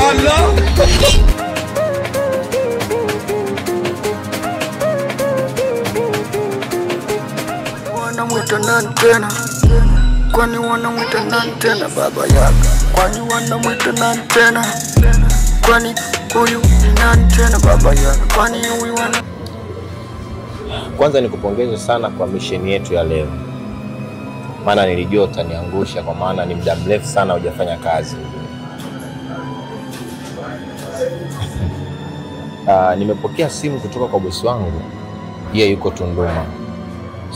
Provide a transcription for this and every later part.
Allah. Wanamwita nani tena? Kwani wanamwita nani tena baba yake? Kwani wanamwita nani tena? Kwani huyu ni nani tena baba yake? Kwani huyu wana... Kwanza nikupongeze sana kwa mission yetu ya leo. Maana nilijua utaniangusha kwa maana ni muda mrefu sana hujafanya kazi. Nimepokea simu kutoka kwa bosi wangu. Yeye yuko Tunduma.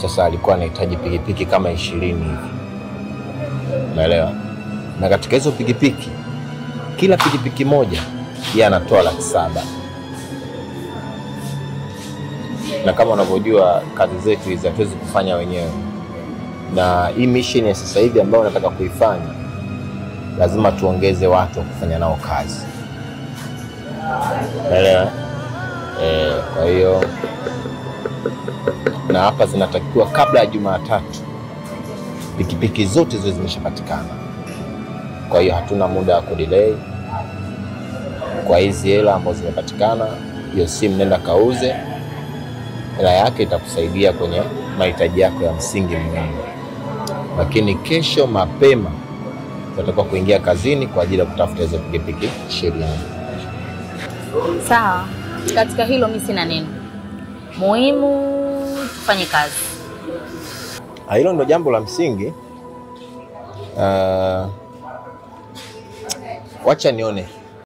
Sasa alikuwa anahitaji pikipiki kama 20 hivi. Umeelewa? Na katika hizo pikipiki, kila pikipiki moja yeye anatoa 700,000. Na kama unavyojua kazi zetu hizi hatuwezi kufanya wenyewe. Na hii mission ya sasa hivi ambayo nataka kuifanya, lazima tuongeze watu wa kufanya nao kazi. Umeelewa? Kwa hiyo na hapa zinatakiwa kabla ya Jumatatu pikipiki zote ziwe zimeshapatikana. Kwa hiyo hatuna muda wa kudelay. Kwa hizi hela ambazo zimepatikana, hiyo simu nenda kauze. Hela yake itakusaidia kwenye mahitaji yako ya msingi muhimu. Lakini kesho mapema tutakuwa kuingia kazini kwa ajili ya kutafuta hizo pikipiki 20. Sawa. Katika hilo mimi sina neno. Muhimu tufanye kazi. Hilo ndo jambo la msingi. Wacha nione